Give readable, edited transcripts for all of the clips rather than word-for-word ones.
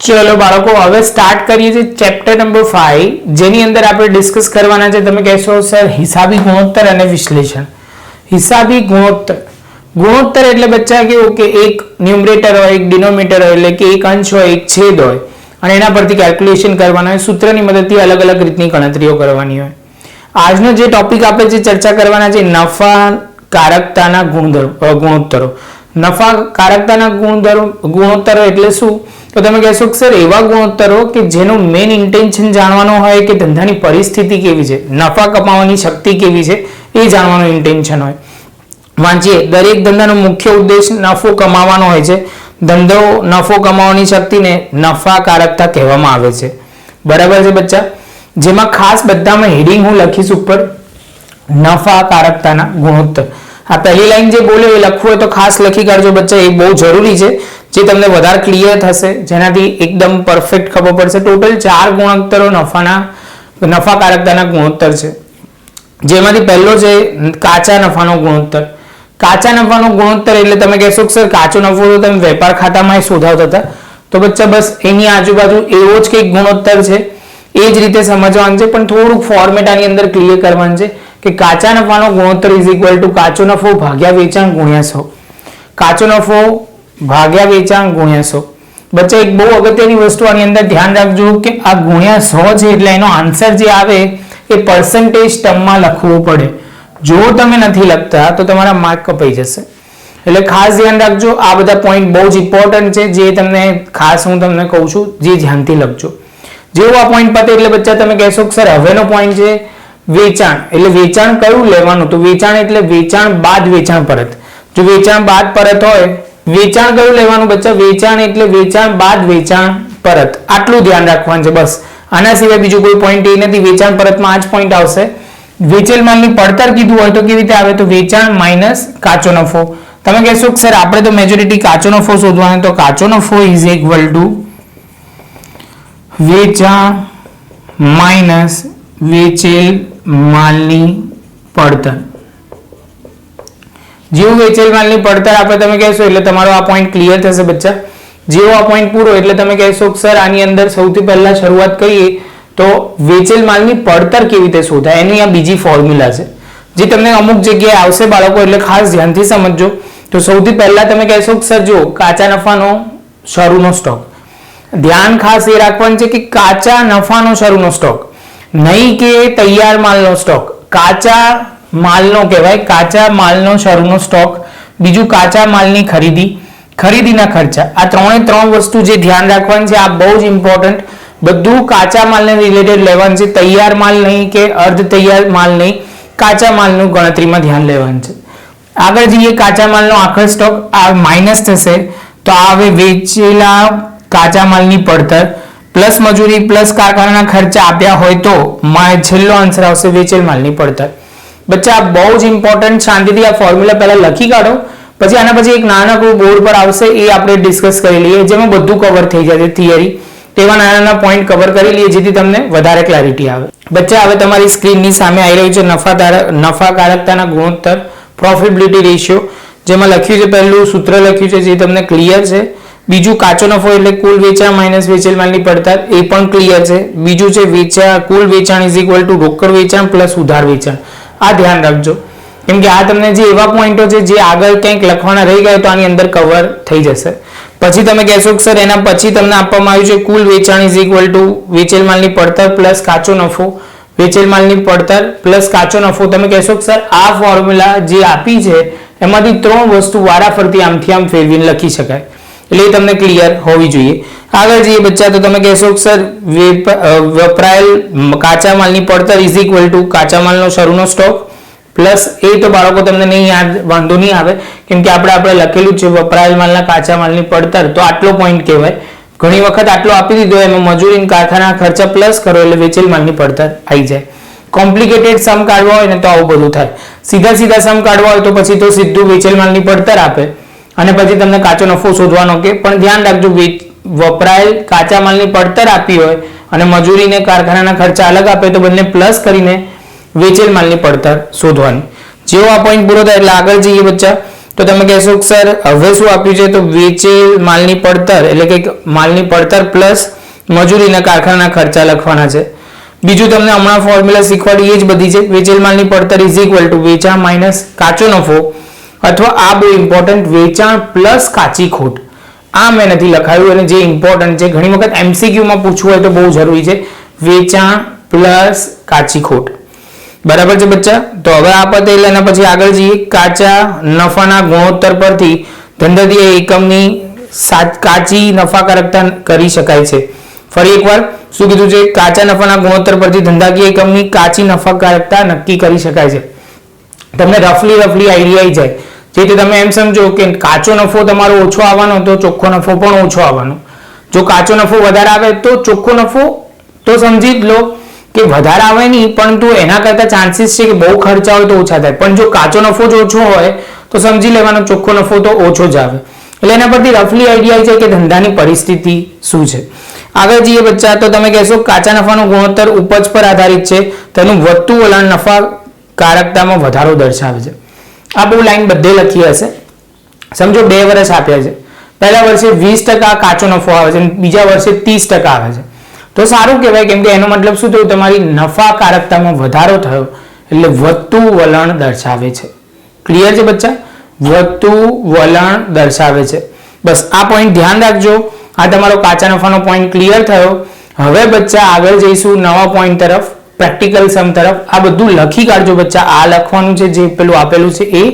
चलो बाळको હવે સ્ટાર્ટ કરીએ છીએ ચેપ્ટર નંબર 5 જેની અંદર આપણે ડિસ્કસ કરવાના છે તમે કહેશો સર હિસાબી ગુણોત્તર અને વિશ્લેષણ હિસાબી ગુણોત્તર એટલે બચ્ચા કેવું કે એક ન્યુમરેટર હોય એક ડિનોમિનેટર હોય એટલે કે એક અંશ હોય એક છેદ હોય અને એના પરથી કેલ્ક્યુલેશન કરવાના હોય સૂત્રની મદદથી અલગ અલગ રીતની ગણતરીઓ કરવાની હોય આજનો જે ટોપિક આપણે જે ચર્ચા કરવાના છે નફાકારકતાના ગુણોત્તરો નફાકારકતાના ગુણોત્તરો એટલે શું तो તમે કહેશો કે સર એવા ગુણોત્તરો કે જેનો મેઇન ઇન્ટેન્શન જાણવાનો હોય કે ધંધાની પરિસ્થિતિ કેવી છે નફા કમાવાની શક્તિ કેવી છે એ જાણવાનો ઇન્ટેન્શન હોય વાંચીએ દરેક ધંધાનો મુખ્ય ઉદ્દેશ નફો કમાવાનો હોય છે ધંધો નફો કમાવાની શક્તિને નફાકારકતા કહેવામાં આવે છે બરાબર છે બચ્ચા જેમાં ખાસ બધામાં હેડિંગ હું લખીશ ઉપર નફાકારકતાના ગુણોત્તર આ પહેલી લાઈન જે બોલે એ લખવું હોય તો ખાસ લખી કાઢજો બચ્ચા એ બહુ જરૂરી છે જે તમને વધારે ક્લિયર થશે જેનાથી એકદમ પરફેક્ટ ખબર પડશે ટોટલ 4 ગુણોત્તરો નફાકારકતાના ગુણોત્તર છે જેમાંથી પહેલો છે કાચા નફાનો ગુણોત્તર કાચા નફાનો ગુણોત્તર એટલે તમે કહેશો કે સર કાચો નફો તો તમે વેપાર ખાતામાં શોધાવતા હતા તો બચ્ચા બસ એની આજુબાજુ એવો જ કંઈક ગુણોત્તર છે એ જ રીતે સમજવાનું છે પણ થોડુંક ફોર્મેટ આની અંદર ક્લિયર કરવાનું છે કે કાચા નફાનો ગુણોત્તર ઇઝ ઇક્વલ ટુ કાચો નફો ભાગ્યા વેચાણ ગુણ્યા 100 કાચો નફો ભાગ્યા વેચાણ ગુણ્યા 100 બચ્ચા એક બહુ અગત્યની વસ્તુ આની અંદર ધ્યાન રાખજો કે આ ગુણ્યા 100 છે એટલે એનો આન્સર જે આવે એ પર્સન્ટેજ ટર્મમાં લખવો પડે જો તમે નથી લખતા તો તમારા માર્ક કપાઈ જશે એટલે ખાસ ધ્યાન રાખજો આ બધા પોઈન્ટ બહુ જ ઇમ્પોર્ટન્ટ છે જે તમને ખાસ હું તમને કહું છું જે ધ્યાનથી લખજો જેવું આ પોઈન્ટ પતે એટલે બચ્ચા તમે કહેશો કે સર હવેનો પોઈન્ટ છે વેચાણ એટલે વેચાણ કયું લેવાનું તો વેચાણ એટલે વેચાણ બાદ વેચાણ પરત જો વેચાણ બાદ પરત હોય વેચાણ કયું લેવાનું બચ્ચા વેચાણ એટલે વેચાણ બાદ વેચાણ પરત આટલું ધ્યાન રાખવાનું છે બસ આના સિવાય બીજું કોઈ પોઈન્ટ એ નથી વેચાણ પરતમાં આ જ પોઈન્ટ આવશે વેચેલ માલની પડતર કીધું હોય તો કેવી રીતે આવે તો વેચાણ માઈનસ કાચો નફો તમે કહેશો કે સર આપણે તો મેજોરિટી કાચો નફો શોધવાનો તો કાચો નફો ઇઝ ઇક્વલ ટુ વેચાણ માઈનસ વેચેલ માલની પડતર જેવું વેચેલ માલની પડતર આપણે તમે કહેશો એટલે તમારો આ પોઈન્ટ ક્લિયર થશે બચ્ચા જેવો આ પોઈન્ટ પૂરો એટલે તમે કહેશો કે સર આની અંદર સૌથી પહેલા શરૂઆત કરીએ તો વેચેલ માલની પડતર કેવી રીતે શોધાય એની આ બીજી ફોર્મ્યુલા છે જે તમને અમુક જગ્યાએ આવશે બાળકો એટલે ખાસ ધ્યાનથી સમજજો તો સૌથી પહેલા તમે કહેશો કે સર જો કાચા નફાનો શરૂનો સ્ટોક ધ્યાન ખાસ એ રાખવાનું છે કે કાચા નફાનો શરૂનો સ્ટોક નહીં કે તૈયાર માલનો સ્ટોક કાચા માલનો કહેવાય કાચા માલનો શરૂનો સ્ટોક બીજું કાચા માલની ખરીદીના ખર્ચા આ ત્રણ વસ્તુ જે ધ્યાન રાખવાની છે આ બહુ જ ઇમ્પોર્ટન્ટ બધું કાચા માલને રિલેટેડ લેવાનું છે તૈયાર માલ નહીં કે અર્ધ તૈયાર માલ નહીં કાચા માલનું ગણતરીમાં ધ્યાન લેવાનું છે આગળ જઈએ કાચા માલનો આખો સ્ટોક આ માઇનસ થશે તો આ હવે વેચેલા કાચા માલની પડતર પ્લસ મજૂરી પ્લસ કારખાનાના ખર્ચા આપ્યા હોય તો છેલ્લો આન્સર આવશે વેચેલ માલની પડતર બચ્ચા બહુ જ ઇમ્પોર્ટન્ટ શાંતિથી આ ફોર્મ્યુલા પહેલા લખી કાઢો પછી આના પછી એક નાનકડું બોર્ડ પર આવશે એ આપણે ડિસ્કસ કરી લઈએ જેમાં બધું કવર થઈ જાય થિયરી તેવા નાના પોઈન્ટ કવર કરી લઈએ જેથી તમને વધારે ક્લેરિટી આવે બચ્ચા હવે તમારી સ્ક્રીનની સામે આવી રહ્યું છે નફાકારકતાના ગુણોત્તર પ્રોફિટેબિલિટી રેશિયો જેમાં લખ્યું છે પહેલું સૂત્ર લખ્યું છે જે તમને ક્લિયર છે બીજું કાચો નફો એટલે કુલ વેચાણ માઈનસ વેચેલ માલની પડતર એ પણ ક્લિયર છે બીજું છે કુલ વેચાણ ઇઝ ઇક્વલ ટુ રોકડ વેચાણ પ્લસ ઉધાર વેચાણ આ ધ્યાન રાખજો કેમ કે આ તમને જે એવા પોઈન્ટો છે જે આગળ કંઈક લખવાના રહી ગયા તો આની અંદર કવર થઈ જશે પછી તમે કહેશો કે સર એના પછી તમને આપવામાં આવ્યું છે કુલ વેચાણ ઇઝ ઇક્વલ ટુ વેચેલ માલની પડતર પ્લસ કાચો નફો વેચેલ માલની પડતર પ્લસ કાચો નફો તમે કહેશો કે સર આ ફોર્મ્યુલા જે આપી છે એમાંથી 3 વસ્તુ વારાફરતી આમથી આમ ફેરવીને લખી શકાય એટલે એ તમને ક્લિયર હોવી જોઈએ આગળ જઈએ બચ્ચા તો તમે કહેશો કે સર વપરાયેલ કાચા માલની પડતર ઇઝ ઇક્વલ ટુ કાચા માલનો શરૂનો સ્ટોક પ્લસ એ તો બાળકો તમને નહીં યાદ વાંધો નહીં આવે કેમ કે આપણે લખેલું છે વપરાયેલ માલના કાચા માલની પડતર તો આટલો પોઈન્ટ કહેવાય ઘણી વખત આટલો આપી દીધો એમાં મજૂરી કારખાના ખર્ચા પ્લસ કરો એટલે વેચેલ માલની પડતર આવી જાય કોમ્પ્લિકેટેડ સમ કાઢવા હોય ને તો આવું બધું થાય સીધા સમ કાઢવા હોય તો પછી તો સીધું વેચેલ માલની પડતર આપે અને પછી તમને કાચો નફો શોધવાનો કે પણ ધ્યાન રાખજો વપરાયેલ કાચા માલની પડતર આપી હોય અને મજૂરી ને કારખાનાના ખર્ચા અલગ આપે તો બંને પ્લસ કરીને વેચેલ માલની પડતર શોધવાની જેવો આ પોઈન્ટ પૂરો થાય એટલે આગળ જઈએ બચ્ચા તો તમે કહેશો કે સર હવે શું આપ્યું છે, તો વેચેલ માલની પડતર એટલે કે માલની પડતર પ્લસ મજૂરીના કારખાના ખર્ચા લખવાના છે. બીજું તમને હમણાં ફોર્મ્યુલા શીખવાડી એ જ બધી છે. વેચેલ માલની પડતર ઇઝ ઇક્વલ ટુ વેચાણ માઇનસ કાચો નફો, અથવા આ બહુ ઇમ્પોર્ટન્ટ વેચાણ પ્લસ કાચી ખોટ. આ મેં નથી લખાયું અને જે ઇમ્પોર્ટન્ટ છે, ઘણી વખત MCQ માં પૂછવું હોય તો બહુ જરૂરી છે, વેચાણ પ્લસ કાચી ખોટ. બરાબર છે બચ્ચા? તો હવે આ પતે એટલે એના પછી આગળ જઈએ. કાચા નફાના ગુણોત્તર પરથી ધંધાકીય એકમની કાચી નફાકારકતા કરી શકાય છે. ફરી એકવાર શું કીધું છે? કાચા નફાના ગુણોત્તર પરથી ધંધાકીય એકમની કાચી નફાકારકતા નક્કી કરી શકાય છે. તમને રફલી આઈડિયા આવી જાય, જેથી તમે એમ સમજો કે કાચો નફો તમારો ઓછો આવવાનો તો ચોખ્ખો નફો પણ ઓછો આવવાનો. જો કાચો નફો વધારે આવે તો ચોખ્ખો નફો તો સમજી જ લો કે વધારે આવે નહીં, પરંતુ એના કરતા ચાન્સીસ છે કે બહુ ખર્ચા હોય તો ઓછા થાય. પણ જો કાચો નફો જ ઓછો હોય તો સમજી લેવાનો ચોખ્ખો નફો તો ઓછો જ આવે. એટલે એના પરથી રફલી આઈડિયા આવી જાય કે ધંધાની પરિસ્થિતિ શું છે. આગળ જઈએ બચ્ચા, તો તમે કહેશો કાચા નફાનો ગુણોત્તર ઉપજ પર આધારિત છે, તેનું વધતું વલણ નફાકારકતામાં વધારો દર્શાવે છે. આ બહુ લાઈન બધે લખી હશે. સમજો 2 વર્ષ આપ્યા છે, પહેલા વર્ષે 20% કાચો નફો આવે છે, બીજા વર્ષે 30% આવે છે, તો સારું કહેવાય, કેમ કે એનો મતલબ શું થયું? તમારી નફાકારકતામાં વધારો થયો, એટલે વધતું વલણ દર્શાવે છે. ક્લિયર છે બચ્ચા? વધતું વલણ દર્શાવે છે. બસ આ પોઈન્ટ ધ્યાન રાખજો. આ તમારો કાચા નફાનો પોઈન્ટ ક્લિયર થયો. હવે બચ્ચા આગળ જઈશું નવા પોઈન્ટ તરફ, પ્રેક્ટિકલ સમ તરફ. આ બધું લખી કાઢજો બચ્ચા. આ લખવાનું છે જે પેલું આપેલું છે એ,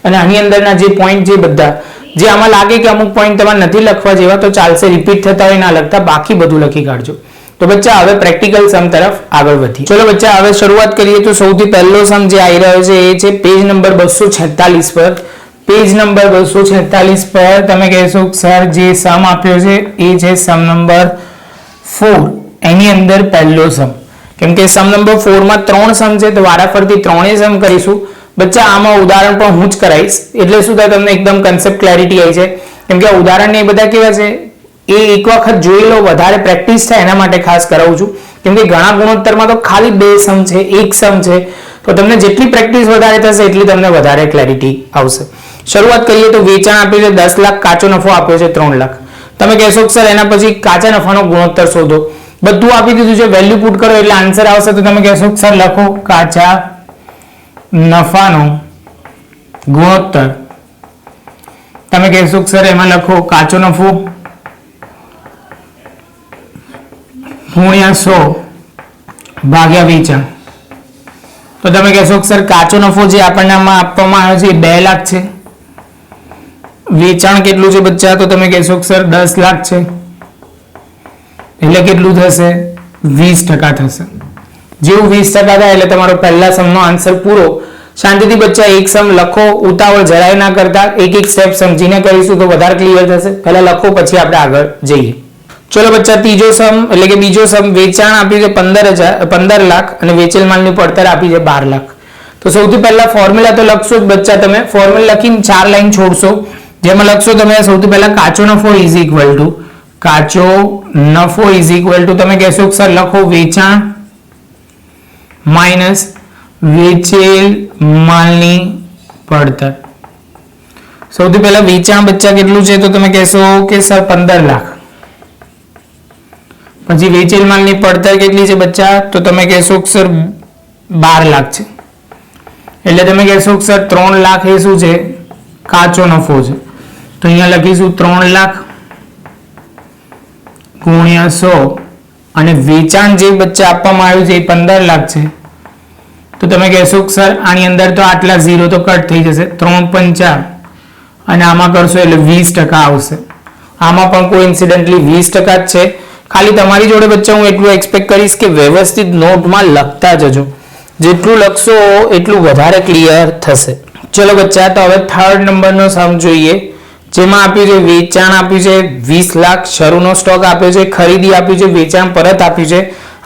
અને આની અંદરના જે પોઈન્ટ જે બધા જે આમાં લાગે કે અમુક પોઈન્ટ તમારે નથી લખવા જેવા તો ચાલશે, રિપીટ થતા હોય ના લખતા, બાકી બધું લખી કાઢજો. તો બચ્ચા હવે પ્રેક્ટિકલ સમ તરફ આગળ વધીએ. ચલો બચ્ચા હવે શરૂઆત કરીએ. તો સૌથી પહેલો સમ જે આવી રહ્યો છે એ છે પેજ નંબર 246 પર. પેજ નંબર 246 પર તમે કહેશો સર જે સમ આપ્યો છે એ છે સમ નંબર 4. એની અંદર પહેલો સમ, કેમ કે સમ નંબર 4 માં 3 સમ છે તો વારાફરતી ત્રણેય સમ કરીશું. બચ્ચા આમાં ઉદાહરણ પણ હું જ કરાવીશ, એટલે શું થાય તમને એકદમ કન્સેપ્ટ ક્લેરિટી આવી છે. કેમ કે ઉદાહરણ ને બધા કેવા છે એ એક વખત જોઈ લો, વધારે પ્રેક્ટિસ થાય એના માટે ખાસ કરાવું છું. કેમ કે ઘણા ગુણોત્તરમાં તો ખાલી 2 સમ છે, એક સમ છે, તો તમને જેટલી પ્રેક્ટિસ વધારે થશે એટલી તમને વધારે ક્લેરિટી આવશે. શરૂઆત કરીએ તો વેચાણ આપ્યું છે 10 લાખ, કાચો નફો આપ્યો છે 3 લાખ. તમે કહેશો સર એના પછી કાચા નફાનો ગુણોત્તર શોધો. બધું આપી દીધું છે, વેલ્યુ પુટ કરો એટલે આન્સર આવશે. તો તમે કહેશો સર લખો કાચા નફાનો ગુણોત્તર. તમે કહેશો સર એમાં લખો કાચો નફો ગુણ્યા 100 ભાગ્યા વેચાણ. તો તમે કહેશો સર કાચો નફો જે આપણને આમાં આપવામાં આવ્યો છે એ 2 લાખ છે, વેચાણ કેટલું છે બચ્ચા? તો તમે કહેશો સર 10 લાખ છે, એટલે કેટલું થશે? 20% થશે. જેવું 20% થાય એટલે તમારો પહેલા સમનો આન્સર પૂરો. શાંતિથી બચ્ચા એક સમ લખો, ઉતાવળ જરાય ના કરતા, એક સ્ટેપ સમજીને કરીશું તો વધારે ક્લિયર થશે. પહેલા લખો પછી આપણે આગળ જઈએ. ચલો બચ્ચા ત્રીજો સમ એટલે કે બીજો સમ, વેચાણ આપ્યું છે 15 લાખ અને વેચેલ માલની પડતર આપી છે 12 લાખ. તો સૌથી પહેલા ફોર્મ્યુલા તો લખશો જ બચ્ચા. તમે ફોર્મ્યુલા લખીને 4 લાઈન છોડશો, જેમાં લખશો તમે સૌથી પહેલા કાચો નફો ઇઝ ઇક્વલ ટુ તમે કહેશો સર લખો વેચાણ માઇનસ વેચેલ માલની પડતર. સૌથી પહેલા વેચાણ બચ્ચા કેટલું છે? તો તમે કહેશો કે સર 15 લાખ. પછી વેચેલ માલની પડતર કેટલી છે બચ્ચા? તો તમે કહેશો સર 12 લાખ છે, એટલે તમે કહેશો સર 3 લાખ એ શું છે? કાચો નફો છે. તો અહીંયા લખીશું 3 લાખ ગુણ્યા 100, અને વેચાણ જે બચ્ચા આપવામાં આવ્યું છે એ 15 લાખ છે. તો તમે કહેશો સર આની અંદર તો આટલા 0 તો કટ થઈ જશે, 3×5 અને આમાં કરશો એટલે 20% આવશે. આમાં પણ કોઇન્સિડન્ટલી 20% જ છે. ખાલી તમારી જોડે બચ્ચા હું એટલું એક્સપેક્ટ કરીશ કે વ્યવસ્થિત નોટમાં લખતા જજો. જેટલું લખશો એટલું વધારે ક્લિયર થશે. ચલો બચ્ચા તો હવે થર્ડ નંબરનો સમ જોઈએ, જેમાં આપ્યું છે વેચાણ આપ્યું છે 20 લાખ, શરૂનો સ્ટોક આપ્યો છે, ખરીદી આપ્યું છે, વેચાણ પરત આપ્યું છે,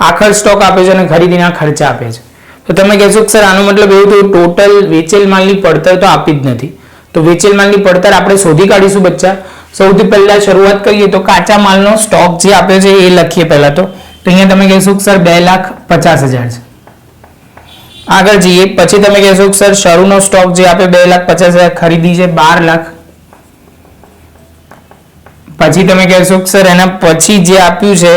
આખર સ્ટોક આપ્યો છે અને ખરીદીના ખર્ચા આપ્યા છે. તો તમે કહેશો સર આનો મતલબ એવું થયું ટોટલ વેચેલ માલની પડતર તો આપી જ નથી. તો વેચેલ માલની પડતર આપણે શોધી કાઢીશું બચ્ચા. સૌથી પહેલા શરૂઆત કરીએ તો કાચા માલનો સ્ટોક જે આપ્યો છે એ લખીએ પહેલા. તો અહીંયા તમે કહેશો સર 2,50,000 છે. આગળ જઈએ પછી તમે કહેશો કે સર શરૂનો સ્ટોક જે આપણે 2,50,000 ખરીદી છે 12 લાખ, પછી તમે કહેશો કે સર એના પછી જે આપ્યું છે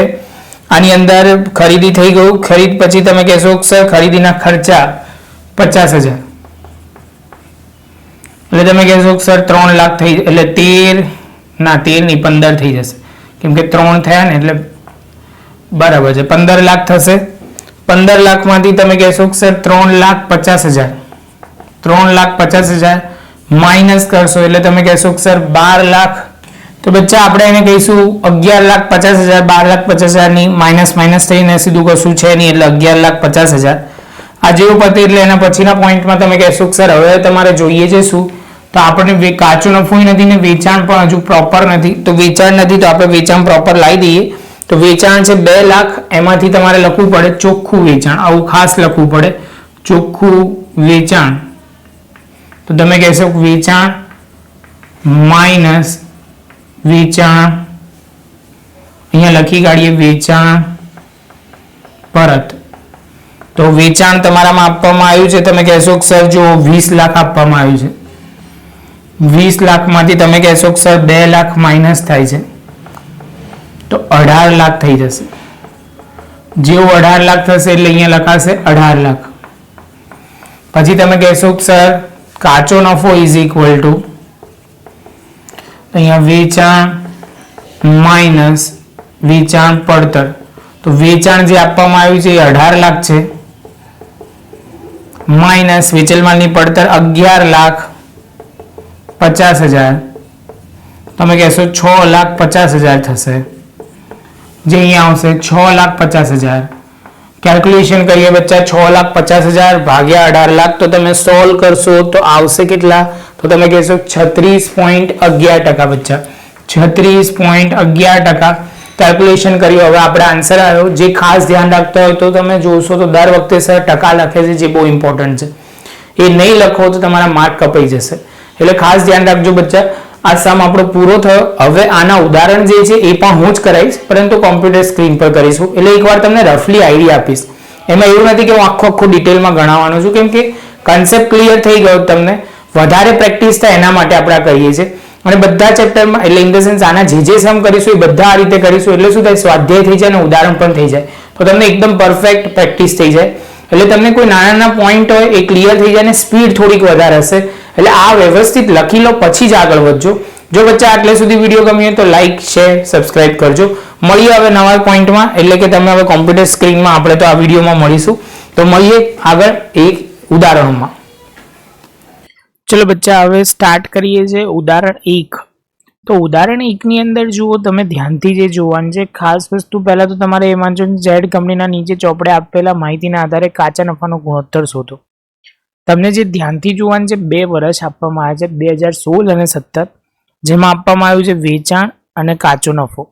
આની અંદર ખરીદી થઈ ગયું, ખરીદ પછી તમે કહેશો કે સર ખરીદીના ખર્ચા 50,000, એટલે તમે કહેશો કે સર 3 લાખ થઈ, એટલે 13 નહીં 15 થઈ જશે, કેમ કે 3 થયા ને એટલે બરાબર છે 15 લાખ થશે. 15 લાખમાંથી તમે કહેશો કે સર 3,50,000, 3,50,000 માઇનસ કરશો એટલે તમે કહેશો કે સર 12 લાખ, તો બચ્ચા આપણે એને કહીશું 11,50,000, 12,50,000 ની માઇનસ થઈને સીધું કશું છે નહીં એટલે 11,50,000. આ જેવું પતે એટલે એના પછીના પોઈન્ટમાં તમે કહેશો કે સર હવે તમારે જોઈએ છે શું, તો આપણને કાચો નફો નથી ને વેચાણ પણ હજુ પ્રોપર નથી, તો વેચાણ નથી તો આપણે વેચાણ પ્રોપર લાવી દઈએ. તો વેચાણ છે 2 લાખ, એમાંથી તમારે લખવું પડે ચોખ્ખું વેચાણ, આવું ખાસ લખવું પડે ચોખ્ખું વેચાણ. તો તમે કહેશો કે વેચાણ માઇનસ વેચાણ, અહીંયા લખી કાઢીએ વેચાણ પરત. તો વેચાણ તમારામાં આપવામાં આવ્યું છે, તમે કહેશો કે સર જો 20 લાખ આપવામાં આવ્યું છે, 20 લાખમાંથી તમે કહેશો કે સર 2 લાખ માઇનસ થાય છે તો 18 લાખ થઈ જશે. જેવું 18 લાખ થશે એટલે અહીંયા લખાશે 18 લાખ. પછી તમે કહેશો કે સર કાચો નફો ઇઝ ઇક્વલ ટુ, અહીંયા વેચાણ માઇનસ વેચાણ પડતર. તો વેચાણ જે આપવામાં આવ્યું છે એ 18 લાખ છે, માઇનસ વેચેલ માલની પડતર 11,50,000, તમે કહેશો 6,50,000 થશે, જે અહીંયા આવશે 6,50,000. કેલ્ક્યુલેશન કરીએ બચ્ચા, 6,50,000 ભાગ્યા 18 લાખ, તો તમે સોલ્વ કરશો તો આવશે કેટલા, તો તમે કહેશો 36.11%. બચ્ચા 36.11% કેલ્ક્યુલેશન કર્યું. હવે આપણે આન્સર આવ્યો. જે ખાસ ધ્યાન રાખતા હોય તો તમે જોશો તો દર વખતે સર ટકા લખે છે, જે બહુ ઇમ્પોર્ટન્ટ છે. એ નહીં લખો તો તમારા માર્ક કપાઈ જશે, એટલે ખાસ ધ્યાન રાખજો બચ્ચા. આ સમ આપણો પૂરો થયો. હવે આના ઉદાહરણ જે છે એ પણ હું જ કરાવીશ, પરંતુ કોમ્પ્યુટર સ્ક્રીન પર કરીશું, એટલે એકવાર તમને રફલી આઈડિયા આપીશ. એમાં એવું નથી કે હું આખું ડિટેલમાં ગણાવવાનો છું, કેમ કે કન્સેપ્ટ ક્લિયર થઈ ગયો તમને. વધારે પ્રેક્ટિસ થાય એના માટે આપણે આ કરીએ છીએ. અને બધા ચેપ્ટરમાં એટલે ઇન ધ સેન્સ આના જે સમ કરીશું એ બધા આ રીતે કરીશું, એટલે શું થાય સ્વાધ્યાય થઈ જાય અને ઉદાહરણ પણ થઈ જાય, તો તમને એકદમ પરફેક્ટ પ્રેક્ટિસ થઈ જાય. એટલે તમને કોઈ નાના નાના પોઈન્ટ હોય એ ક્લિયર થઈ જાય અને સ્પીડ થોડીક વધારે હશે. એટલે આ વ્યવસ્થિત લખી લો પછી જ આગળ વધજો. જો બચ્ચા આટલે સુધી વિડીયો ગમ્યો તો લાઈક શેર સબસ્ક્રાઇબ કરજો. મળીએ હવે નવા પોઈન્ટમાં, એટલે કે તમે હવે કોમ્પ્યુટર સ્ક્રીનમાં આપણે તો આ વિડીયોમાં મળીશું, તો મળીએ આગળ એક ઉદાહરણમાં. ચલો બચ્ચા હવે સ્ટાર્ટ કરીએ છીએ ઉદાહરણ 1. તો ઉદાહરણ 1 ની અંદર જુઓ તમે ધ્યાનથી જે જોવાનું છે. ખાસ વસ્તુ પહેલા તો તમારે એ વાંચો ઝેડ કંપનીના નીચે ચોપડે આપેલા માહિતીના આધારે કાચા નફાનો ગુણોત્તર શોધો. તમને જે ધ્યાનથી જોવાનું છે 2 વર્ષ આપવામાં આવ્યા છે 2016 અને 17, જેમાં આપવામાં આવ્યું છે વેચાણ અને કાચો નફો.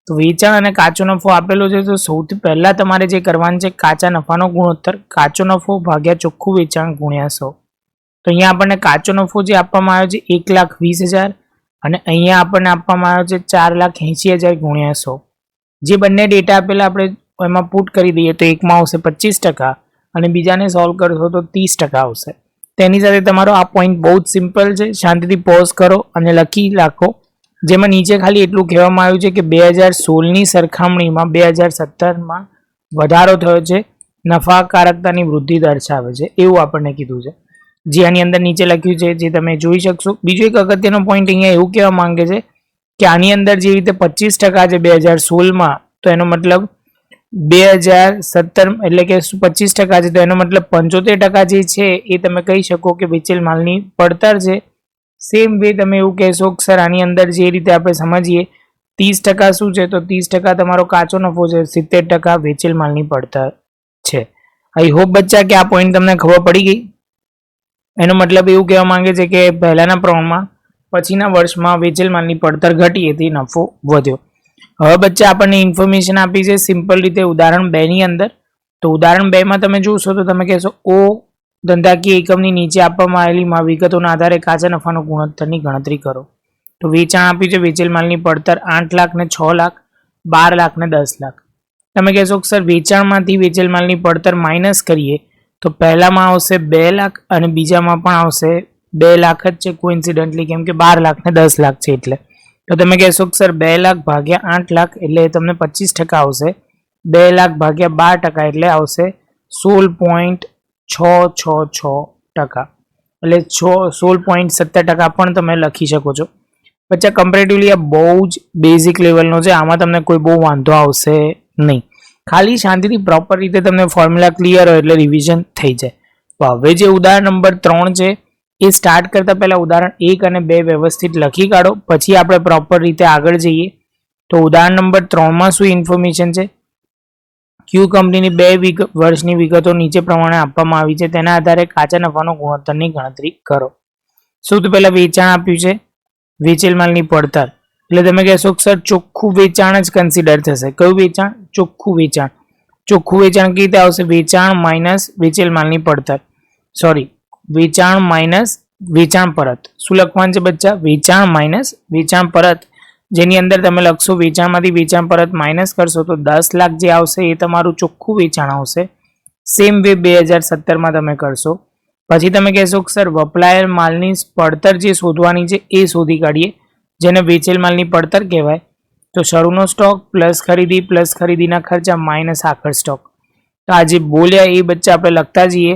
તો વેચાણ અને કાચો નફો આપેલો છે, તો સૌથી પહેલા તમારે જે કરવાનું છે કાચા નફાનો ગુણોત્તર, કાચો નફો ભાગ્યા ચોખ્ખું વેચાણ ગુણ્યા 100. તો અહીંયા આપણને કાચો નફો જે આપવામાં આવ્યો છે 1,20,000 અને અહીંયા આપણને આપવામાં આવ્યો છે 4,80,000 ગુણ્યા 100. જે બંને ડેટા આપેલા આપણે એમાં પુટ કરી દઈએ તો એકમાં આવશે 25% અને બીજાને સોલ્વ કરશો તો 30% આવશે. તેની સાથે તમારો આ પોઈન્ટ બહુ જ સિમ્પલ છે. શાંતિથી પોઝ કરો અને લખી રાખો, જેમાં નીચે ખાલી એટલું કહેવામાં આવ્યું છે કે 2016ની સરખામણીમાં 2017માં વધારો થયો છે, નફાકારકતાની વૃદ્ધિ દર્શાવે છે એવું આપણને કીધું છે, જે આની અંદર નીચે લખ્યું છે, જે તમે જોઈ શકશો. બીજો એક અગત્યનો પોઈન્ટ અહીંયા એવું કહેવા માંગે છે કે આની અંદર જે રીતે 25% છે 2016માં, તો એનો મતલબ 2017 એટલે કે 25% છે, તો એનો મતલબ 75% જે છે એ તમે કહી શકો કે વેચેલ માલની પડતર છે. સેમ વે તમે એવું કહેશો કે સર આની અંદર જે રીતે આપણે સમજીએ 30% શું છે, તો 30% તમારો કાચો નફો છે, 70% વેચેલ માલની પડતર છે. આઈ હોપ બચ્ચા કે આ પોઈન્ટ તમને ખબર પડી ગઈ. એનો મતલબ એવું કહેવા માંગે છે કે પહેલાના પ્રમાણમાં પછીના વર્ષમાં વેચેલ માલની પડતર ઘટી હતી, નફો વધ્યો. હવે બચ્ચા આપણને ઇન્ફોર્મેશન આપી છે સિમ્પલ રીતે ઉદાહરણ 2 ની અંદર. તો ઉદાહરણ 2 માં તમે જોશો તો તમે કહેશો ઓ ધંધાકીય એકમની નીચે આપવામાં આવેલી વિગતોના આધારે કાચા નફાનો ગુણોત્તરની ગણતરી કરો. તો વેચાણ આપ્યું છે, વેચેલ માલની પડતર 8 લાખ ને 6 લાખ, 12 લાખ ને 10 લાખ. તમે કહેશો કે સર વેચાણમાંથી વેચેલ માલની પડતર માઇનસ કરીએ તો પહેલામાં આવશે 2 લાખ અને બીજામાં પણ આવશે 2 લાખ જ છે કોઇન્સિડન્ટલી, કેમ કે 12 લાખ ને 10 લાખ છે એટલે. તો તમે કહેશો કે સર 2 લાખ ભાગ્યા 8 લાખ એટલે તમને 25% આવશે. 2 લાખ ભાગ્યા 12% એટલે આવશે 16.666%, એટલે 16.70% પણ તમે લખી શકો છો. બચ્ચા કમ્પેરેટિવલી આ બહુ જ બેઝિક લેવલનો છે, આમાં તમને કોઈ બહુ વાંધો આવશે નહીં. ખાલી શાંતિથી પ્રોપર રીતે તમને ફોર્મ્યુલા ક્લિયર હોય એટલે રિવિઝન થઈ જાય. તો હવે જે ઉદાહરણ નંબર 3 છે એ સ્ટાર્ટ કરતા પહેલા ઉદાહરણ 1 અને 2 વ્યવસ્થિત લખી કાઢો, પછી આપણે પ્રોપર રીતે આગળ જઈએ. તો ઉદાહરણ નંબર 3 માં શું ઇન્ફોર્મેશન છે? ક્યુ કંપનીની 2 વર્ષની વિગતો નીચે પ્રમાણે આપવામાં આવી છે, તેના આધારે કાચા નફાનો ગુણોત્તરની ગણતરી કરો. સૌથી પહેલા વેચાણ આપ્યું છે, વેચેલ માલની પડતર, એટલે તમે કહેશો કે સર ચોખ્ખું વેચાણ જ કન્સિડર થશે. કયું વેચાણ? ચોખ્ખું વેચાણ. ચોખ્ખું વેચાણ કેવી રીતે આવશે? વેચાણ માઇનસ વેચેલ માલની પડતર, સોરી વેચાણ માઇનસ વેચાણ પરત. શું લખવાનું છે બચ્ચા? વેચાણ માઇનસ વેચાણ પરત, જેની અંદર તમે લખશો વેચાણમાંથી વેચાણ પરત માઇનસ કરશો તો 10 લાખ જે આવશે એ તમારું ચોખ્ખું વેચાણ આવશે. સેમ વે 2017માં તમે કરશો. પછી તમે કહેશો કે સર વપરાયેલ માલની પડતર જે શોધવાની છે એ શોધી કાઢીએ, જેને વેચેલ માલની પડતર કહેવાય. તો શરૂનો સ્ટોક પ્લસ ખરીદીના ખર્ચા માઇનસ આખર સ્ટોક. તો આ જે બોલ્યા એ બચ્ચા આપણે લખતા જઈએ.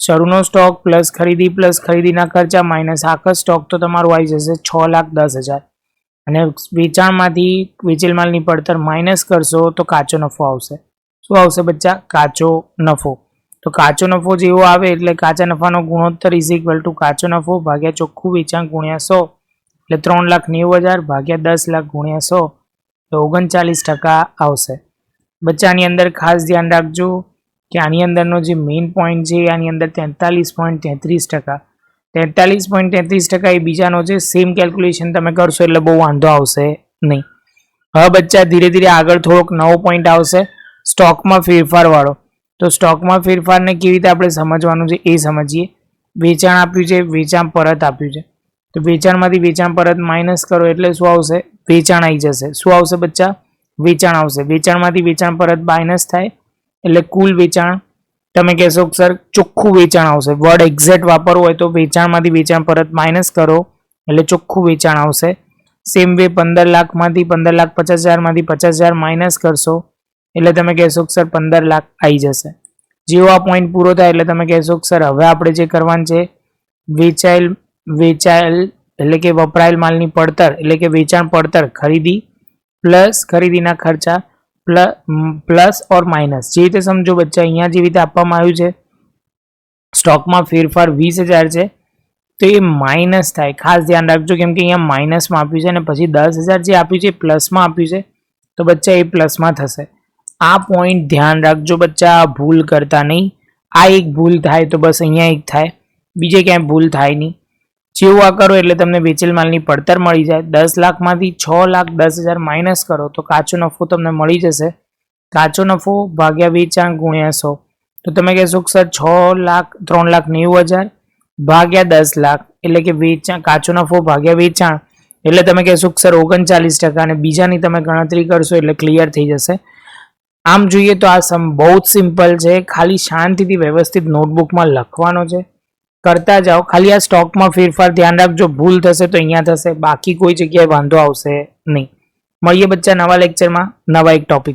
શરૂનો સ્ટોક પ્લસ ખરીદીના ખર્ચા માઇનસ આખર સ્ટોક, તો તમારું આવી જશે 6,10,000. અને વેચાણમાંથી વેચેલ માલની પડતર માઇનસ કરશો તો કાચો નફો આવશે. શું આવશે બચ્ચા? કાચો નફો. તો કાચો નફો જેવો આવે એટલે કાચા નફાનો ગુણોત્તર ઇઝ ઇક્વલ ટુ કાચો નફો ભાગ્યા ચોખ્ખું વેચાણ ગુણ્યા 100, એટલે 3,90,000 ભાગ્યા 10 લાખ ગુણ્યા 100, તો 39% આવશે. બચ્ચાની અંદર ખાસ ધ્યાન રાખજો કે આની અંદરનો જે મેઇન પોઈન્ટ છે આની અંદર 43.33%. 43.33% એ બીજાનો છે. સેમ કેલ્ક્યુલેશન તમે કરશો એટલે બહુ વાંધો આવશે નહીં. હવે બચ્ચા ધીરે ધીરે આગળ થોડોક નવો પોઈન્ટ આવશે, સ્ટોકમાં ફેરફાર વાળો. તો સ્ટોકમાં ફેરફારને કેવી રીતે આપણે સમજવાનું છે એ સમજીએ. વેચાણ આપ્યું છે, વેચાણ પરત આપ્યું છે, તો વેચાણમાંથી વેચાણ પરત માઇનસ કરો એટલે શું આવશે? વેચાણ આવી જશે. શું આવશે બચ્ચા? વેચાણ આવશે. વેચાણમાંથી વેચાણ પરત માઇનસ થાય એટલે કુલ વેચાણ. તમે કહેશો કે સર ચોખ્ખું વેચાણ આવશે. વર્ડ એક્ઝેક્ટ વાપરવું હોય તો વેચાણમાંથી વેચાણ પરત માઇનસ કરો એટલે ચોખ્ખું વેચાણ આવશે. સેમ વે 15 લાખમાંથી 15,50,000માંથી 50,000 માઇનસ કરશો એટલે તમે કહેશો કે સર 15 લાખ આવી જશે. જેવો આ પોઈન્ટ પૂરો થાય એટલે તમે કહેશો કે સર હવે આપણે જે કરવાનું છે વેચાયેલ એટલે કે વપરાયેલ માલની પડતર એટલે કે વેચાણ પડતર ખરીદી પ્લસ ખરીદીના ખર્ચા પ્લસ ઓર માઇનસ, જે રીતે સમજો બચ્ચા. અહીંયા જેવી રીતે આપવામાં આવ્યું છે સ્ટોકમાં ફેરફાર 20,000 છે તો એ માઇનસ થાય. ખાસ ધ્યાન રાખજો કેમ કે અહીંયા માઇનસમાં આપ્યું છે અને પછી 10,000 જે આપ્યું છે પ્લસમાં આપ્યું છે, તો બચ્ચા એ પ્લસમાં થશે. આ પોઈન્ટ ધ્યાન રાખજો બચ્ચા, ભૂલ કરતા નહીં. આ એક ભૂલ થાય તો બસ અહીંયા એક થાય, બીજે ક્યાંય ભૂલ થાય નહીં. જેવું આ કરો એટલે તમને વેચેલ માલની પડતર મળી જાય. 10 લાખમાંથી 6,10,000 માઇનસ કરો તો કાચો નફો તમને મળી જશે. કાચો નફો ભાગ્યા વેચાણ ગુણ્યા 100, તો તમે કહેશો કે સર 3,90,000 ભાગ્યા 10 લાખ એટલે કે વેચાણ કાચો નફો ભાગ્યા વેચાણ એટલે તમે કહેશો કે સર 39%, અને બીજાની તમે ગણતરી કરશો એટલે ક્લિયર થઈ જશે. આમ જોઈએ તો આ સમ બહુ જ સિમ્પલ છે, ખાલી શાંતિથી વ્યવસ્થિત નોટબુકમાં લખવાનો છે, કરતા જાઓ. ખાલી આ સ્ટોકમાં ફેરફાર ધ્યાન રાખજો, ભૂલ થશે તો અહીંયા થશે, બાકી કોઈ જગ્યાએ વાંધો આવશે નહીં. મળીએ બચ્ચા નવા લેક્ચરમાં નવા એક ટોપિક